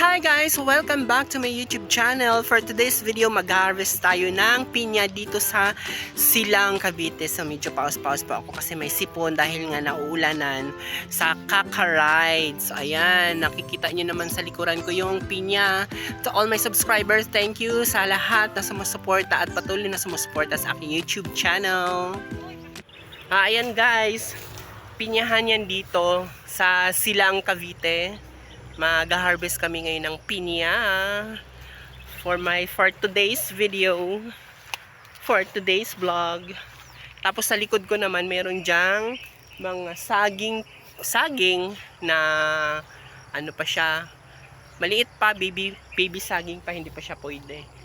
Hi guys! Welcome back to my YouTube channel. For today's video, mag-harvest tayo ng pinya dito sa Silang, Cavite. So medyo pause-pause pa ako kasi may sipon dahil nga nauulanan sa Kakaride. So ayan, nakikita nyo naman sa likuran ko yung pinya. To all my subscribers, thank you sa lahat na sumusuporta at patuloy na sumusuporta sa aking YouTube channel. Ayan guys, pinyahan yan dito sa Silang, Cavite. Mag-harvest kami ngayon ng pinya for today's video, for today's vlog. Tapos sa likod ko naman meron dyang mga saging na ano pa siya, maliit pa, baby saging pa, hindi pa siya pwede.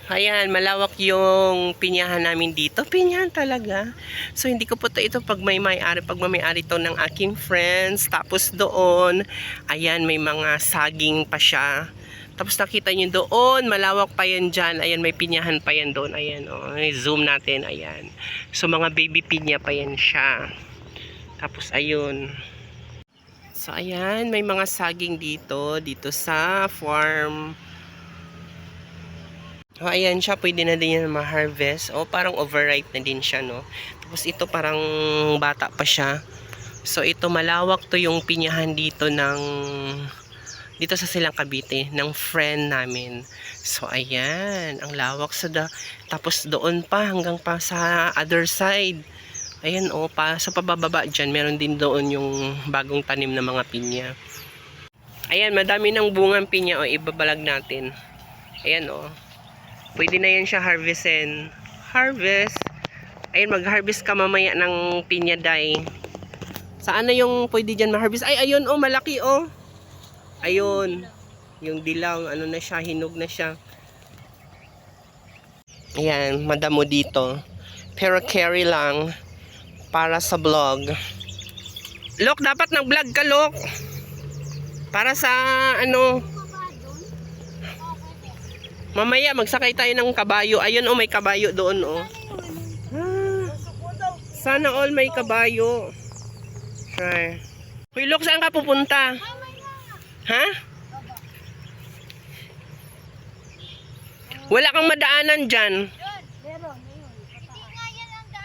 Ayan, malawak yung pinyahan namin dito. Pinyahan talaga. So, hindi ko po ito pagmamayari to ng aking friends. Tapos doon, ayan, may mga saging pa siya. Tapos nakita nyo doon, malawak pa yan dyan. Ayan, may pinyahan pa yan doon. Ayan, oh, zoom natin, ayan. So, mga baby pinya pa yan siya. Tapos, ayun. So, ayan, may mga saging dito sa farm. O, ayan siya, pwede na din yan ma-harvest. O, parang overripe na din siya, no? Tapos ito parang bata pa siya. So, ito malawak to yung pinyahan dito sa Silang, Cavite, ng friend namin. So, ayan, ang lawak tapos doon pa, hanggang pa sa other side. Ayan, o, sa pababa dyan, meron din doon yung bagong tanim na mga pinya. Ayan, madami ng bungang pinya, o, ibabalag natin. Ayan, o. Pwede na yan siya harvestin. Harvest. Ayun, mag-harvest ka mamaya ng pinya day. Saan na yung pwede dyan ma-harvest? Ay, ayun, oh, malaki, oh. Ayun. Yung dilaw, ano na siya, hinog na siya. Ayan, madamo dito. Pero carry lang para sa vlog. Lok, dapat nag-vlog ka, Lok. Para sa, ano... Mamaya magsakay tayo ng kabayo. Ayun, oh, may kabayo doon, oh. Sana all may kabayo. Try. Hoy, Lok, saan ka pupunta? Ha? Wala kang madaanan dyan.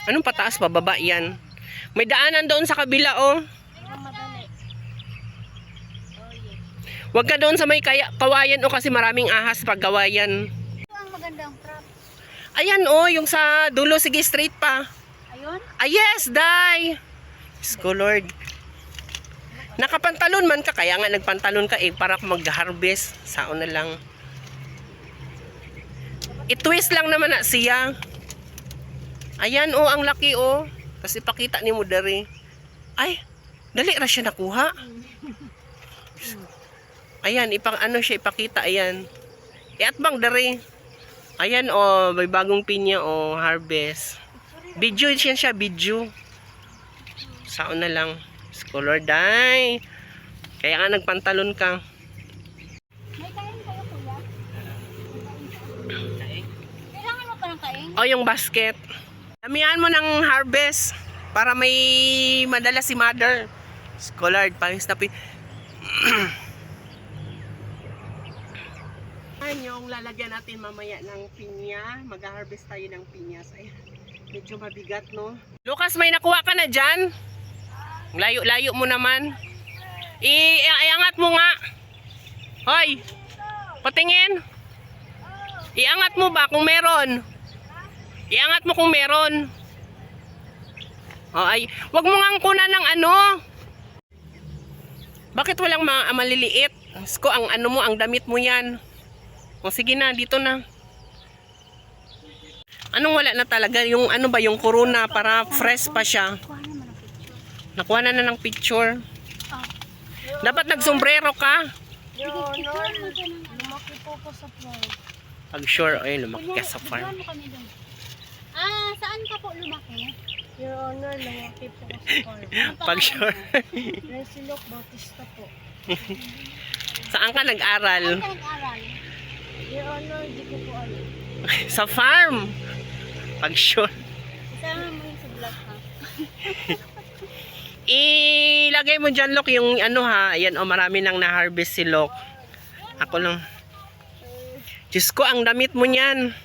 Anong pataas, pababa yan? May daanan doon sa kabila, oh. Huwag ka doon sa may kawayan, o, kasi maraming ahas pag kawayan. Ito ang magandang prop. Ayan, o, yung sa dulo. Sige, straight pa. Ayun? Ah, yes, Day! Sko, Lord. Nakapantalon man ka, kaya nga nagpantalon ka, para mag-harvest. Sao na lang. I-twist lang naman na siya. Ayan, o, ang laki, o. Tapos ipakita ni mo dari. Ay, dali ra siya nakuha. Ayan, ipakita, ayan. Iatbang dari. Ayan, oh, may bagong pinya, oh, harvest. Video siya, video. Saan na lang. Scholar day. Kaya nga nagpantalon ka. May kain kayo, kuya? Kailangan mo pa ng kain? Oh, yung basket. Damihan mo ng harvest para may madala si mother. Scholar, pangis na yung lalagyan natin mamaya ng pinya. Mag-harvest tayo ng pinya. So, ayan, medyo mabigat, no? Lucas, may nakuha ka na dyan? Layo-layo mo naman. Iangat mo nga. Hoy, patingin. Iangat mo ba kung meron? Iangat mo kung meron. Oh, ay, wag mo nga kunan ng ano. Bakit walang maliliit? Sko, ang ano mo, ang damit mo yan. O sige na, dito na. Anong wala na talaga? Yung ano ba, yung corona para fresh pa siya. Nakuha na ng picture. Dapat nagsombrero ka. Lumaki po ko sa floor. Pag sure, ay lumaki ka sa farm. Saan ka po lumaki? Your Honor, lumaki po ko sa farm. Pag sure. Resilok Bautista po. Saan ka nag-aral? Saan ka nag-aral? Your Honor, di ko po alam. Sa farm. Pag sure. Isama mo yung sa vlog, ha? Ilagay mo dyan, Lok, yung ano, ha. Ayan, o, marami nang na-harvest si Lok. Ako lang. Diyos ko, ang damit mo niyan.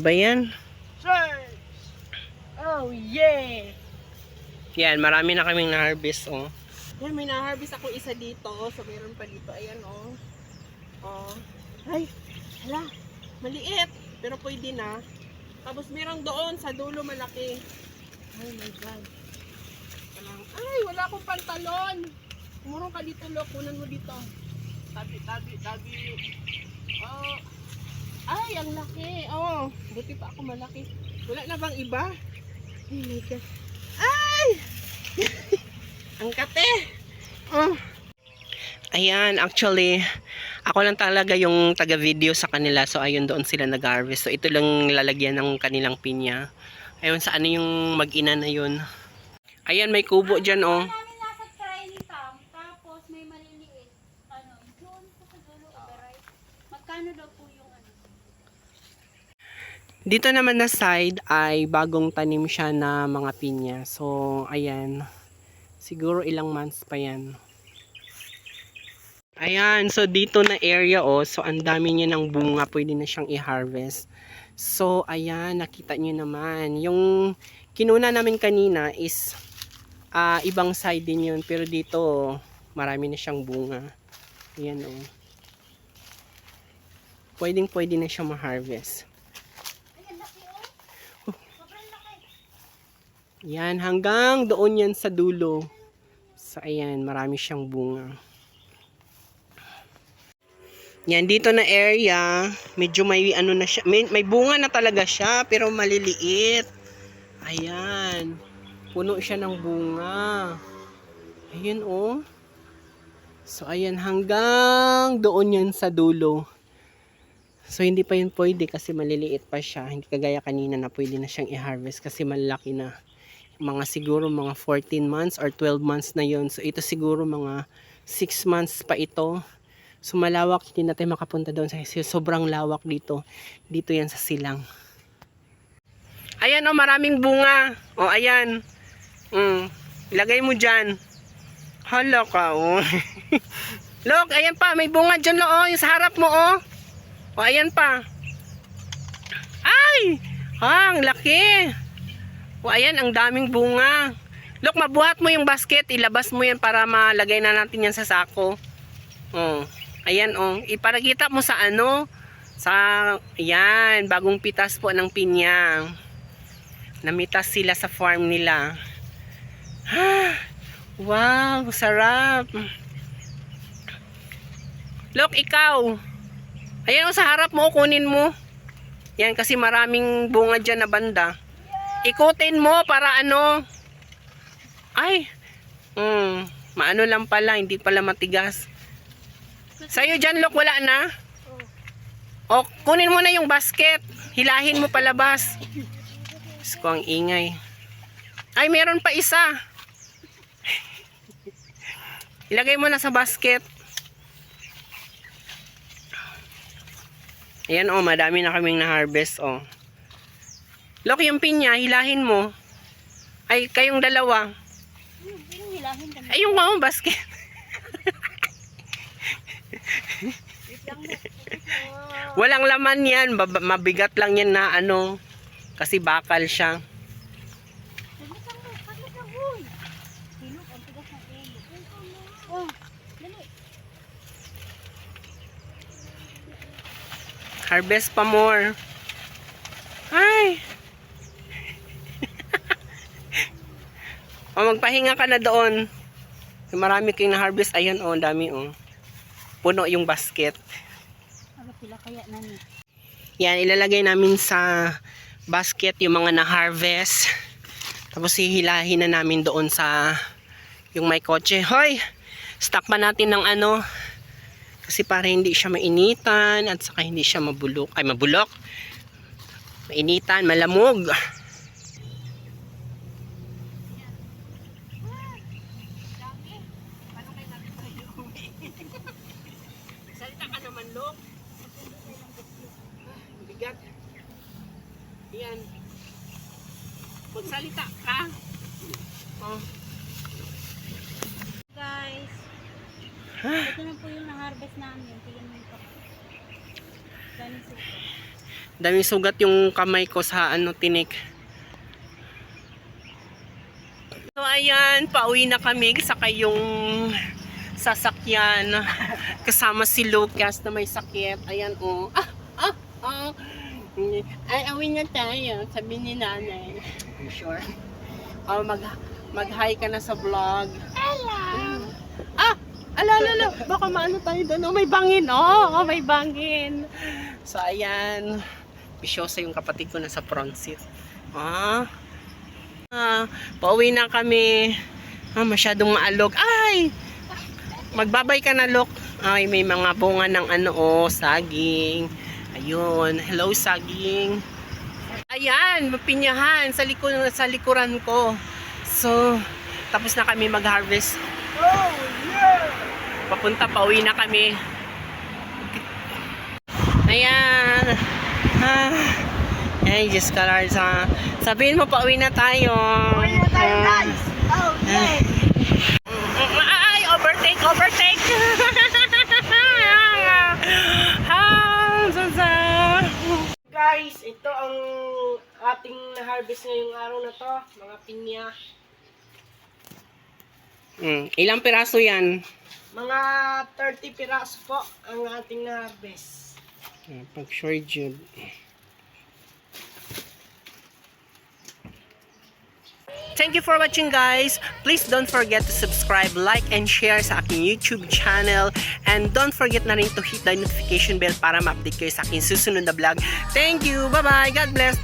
Ba yan? Oh, yeah! Yan, marami na kaming na-harvest, oh. Yan, may na-harvest ako isa dito, oh. So, meron pa dito. Ayan, oh. Oh. Ay, hala. Maliit. Pero pwede na. Tapos, meron doon sa dulo malaki. Oh my God. Ay, wala akong pantalon. Umurong ka dito, Lok. Kunan mo dito. Tabi. Oh. Ay, ang laki. Oh, buti pa ako malaki. Wala na bang iba? Oh my God. Ay! Ang kate. Oh. Ayan, actually, ako lang talaga yung taga-video sa kanila. So, ayun, doon sila nag-harvest. So, ito lang lalagyan ng kanilang pinya. Ayun, sa ano yung mag-ina na yun. Ayan, may kubo dyan, oh. Namin nasa try tam, tapos may maliliit. Ano, doon sa dulo, overripe. Magkano daw po yung ano? Dito naman na side ay bagong tanim siya na mga pinya. So, ayan. Siguro ilang months pa yan. Ayan, so dito na area, oh. So, ang dami niya ng bunga. Pwede na siyang i-harvest. So, ayan, nakita niyo naman. Yung kinuna namin kanina is ibang side din yun. Pero dito, marami na siyang bunga. Ayan, oh. Pwede na siya ma-harvest. Yan, hanggang doon yan sa dulo. So, ayan, marami siyang bunga. Yan, dito na area, medyo may ano na siya, may bunga na talaga siya, pero maliliit. Ayan, puno siya ng bunga. Ayan, oh. So, ayan, hanggang doon yan sa dulo. So, hindi pa yun pwede kasi maliliit pa siya. Hindi kagaya kanina na pwede na siyang i-harvest kasi malaki na. Mga siguro mga 14 months or 12 months na yon. So ito siguro mga 6 months pa ito. So malawak, hindi natin makapunta doon sa sobrang lawak dito. Dito yan sa silang. Ayan, oh, maraming bunga. Oh, ayan. Ilagay mo dyan. Hala ka, oh. Look, ayan pa, may bunga dyan, oh, yung sa harap mo, oh. Oh, ayan pa. Ay! Ang laki. O, ayan, ang daming bunga. Look, mabuhat mo yung basket. Ilabas mo yan para malagay na natin yan sa sako. Oh, ayan, oh. Iparagita mo sa ano? Sa, ayan, bagong pitas po ng pinya. Namitas sila sa farm nila. Wow, sarap. Look, ikaw. Ayan, oh, sa harap mo, kunin mo. Yan, kasi maraming bunga dyan na banda. Ikutin mo para ano. Ay. Maano lang pala. Hindi pala matigas. Sa'yo dyan, Look, wala na? O, kunin mo na yung basket. Hilahin mo palabas. Diyos ko, ang ingay. Ay, meron pa isa. Ilagay mo na sa basket. Ayan, oh, madami na kaming na-harvest, oh. Look, yung pinya, hilahin mo. Ay, kayong dalawa. Ay, yung basket. Walang laman yan. Mabigat lang yan na ano. Kasi bakal siya. Harvest pa more. Ay. O, magpahinga ka na doon. Marami kayong na-harvest. Ayan, oh, dami, oh. Puno yung basket. Yan, ilalagay namin sa basket yung mga na-harvest. Tapos hihilahin na namin doon sa yung may kotse. Hoy! Stock pa natin ng ano. Kasi para hindi siya mainitan at saka hindi siya mabulok. Ay, mabulok. Mainitan, malamog. Salita ka naman, Lok. Bigat. Yan. Magsalita ka. Oh. Guys, ito na po yung na-harvest namin. Tingnan mo pa. Daming suka. Daming sugat yung kamay ko sa tinik. So ayan, pauwi na kami sakay yung sasakyan kasama si Lucas na may sakit. Ayan oh. Ay, awin na tayo, sabi ni nanay. I'm sure. Oh, mag-hi ka na sa vlog. Hello! Ala, baka maano tayo doon. Oh, may bangin. Oh, may bangin. So, ayan. Bisyosa yung kapatid ko na sa front seat. Pauwi na kami. Masyadong maalog. Ay! Magbabay ka na, Lok. Ay, may mga bunga ng saging. Ayun. Hello, saging. Ayan, mapinyahan sa likuran ko. So, tapos na kami mag-harvest. Oh, yeah! Papunta, pauwi na kami. Ayan. Ay, Diyos ka, Lord. Sabihin mo, pauwi na tayo. Pauwi na tayo, guys! Oh, yeah! Ay, overtake! Guys, ito ang ating na-harvest ngayong araw na to, mga pinya. Ilang piraso yan? Mga 30 piraso po ang ating na-harvest. Pag sure jud. Thank you for watching, guys. Please don't forget to subscribe, like, and share sa aking YouTube channel. And don't forget na rin to hit the notification bell para ma-update kayo sa aking susunod na vlog. Thank you. Bye-bye. God bless.